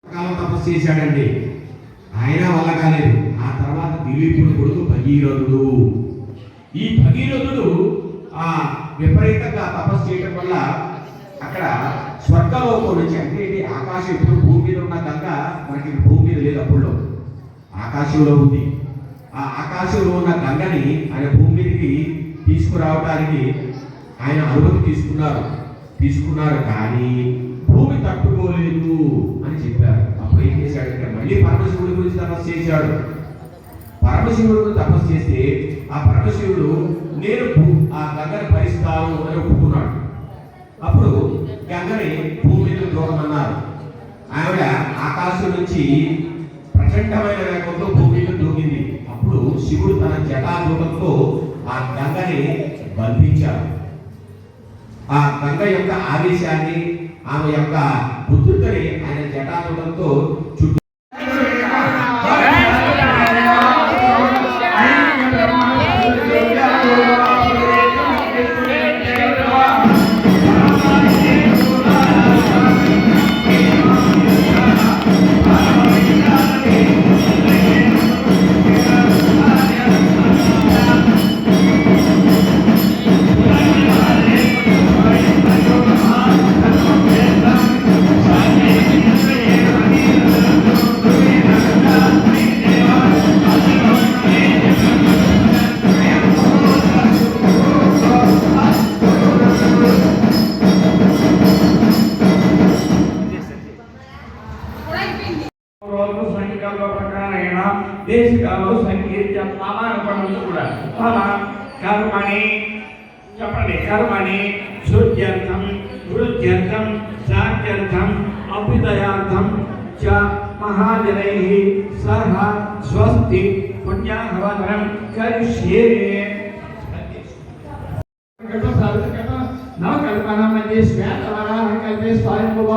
కాలం తపస్సు చేశాడండి. ఆయన వల్ల కాలేదు. ఆ తర్వాత దిలీపుడు కొడుకు భగీరథుడు. ఈ భగీరథుడు ఆ విపరీతంగా తపస్సు చేయడం వల్ల అక్కడ స్వర్గలోకం నుంచి అంటే ఆకాశం ఇప్పుడు భూమి మీద ఉన్న గంగ మనకి భూమి మీద లేదు, అప్పుడులో ఆకాశంలో ఉంది. ఆ ఆకాశంలో ఉన్న గంగని ఆయన భూమి మీదకి తీసుకురావడానికి ఆయన అనుమతి తీసుకున్నారు కానీ భూమి తట్టుకోలేదు అని చెప్పారు. అప్పుడు ఏం చేశాడంటే మళ్ళీ పరమశివుడి గురించి తపస్సు చేశాడు. పరమశివుడు తపస్సు చేస్తే ఆ పరమశివుడు నేను ఆ గంగని భరిస్తాను అని ఒప్పుకున్నాడు. అప్పుడు గంగని భూమి మీద దూకమన్నారు. ఆవిడ ఆకాశం నుంచి ప్రచండమైన వేగంతో భూమి మీద దూకింది. అప్పుడు శివుడు తన జటాజూటంతో ఆ గంగని బంధించాడు. ఆ గంగ యొక్క ఆవేశాన్ని, ఆమె యొక్క బుద్ధుడిని ఆయన జటాజూటంతో చుట్టూ దేశకాలో సంకీర్త్యం నామానుపణలు కూడా ఫల కర్మణి చెప్పండి. కర్మణి శుద్ధ్యర్థం వృద్ధ్యర్థం శాంత్యర్థం అభ్యుదయార్థం చ మహాజనై సహ స్వస్తి పుణ్యాహవనం కరిష్యే. నవకల్పన మధ్య శ్వేతవరాహ కల్పే స్వయంభవ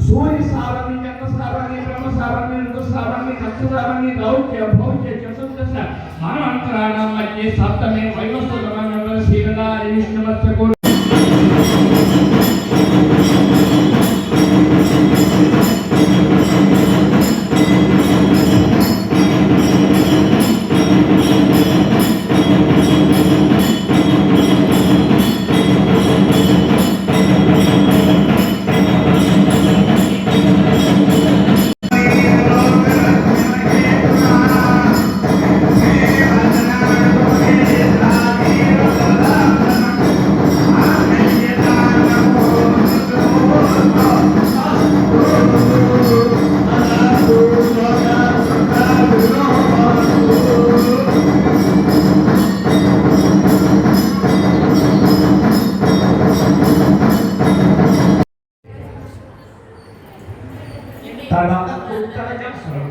సూర్య సారాన్ని, చంద్ర సారాన్ని, బ్రహ్మ సారాన్ని, ఋతు సారాన్ని, నక్ష సారాన్ని, దౌత్య భౌత్య చతుర్దశ మన్వంతరాణం మధ్య సప్తమే వైవస్వతమనందర శ్రీరదారి విష్ణువత్సకో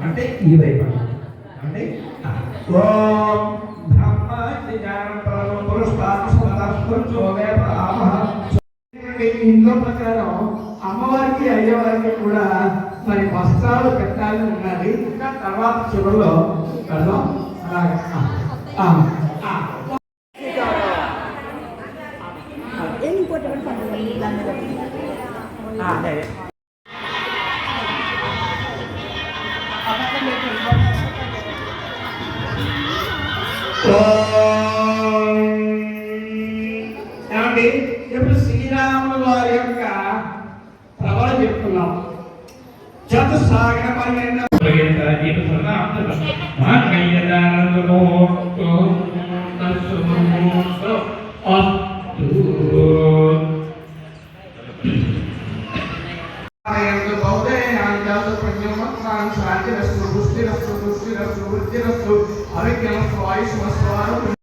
అంటే ఈ వైపు అంటే ఓం బ్రహ్మ ఇంట్లో ప్రకారం అమ్మవారికి అయ్యవారికి కూడా మరి వస్త్రాలు పెట్టాలని ఉన్నది. ఇంకా తర్వాత చివరిలో పెడదాం. ఏమండి ఇప్పుడు శ్రీరాముల వారి యొక్క ప్రబల చెప్తున్నాం. చతుస్సాగర పన్నెండు శాంతిరస్తు, పుష్టిరస్తు, వృద్ధిరస్తు, ఆరోగ్యరస్తు, ఆయుష్మస్తు.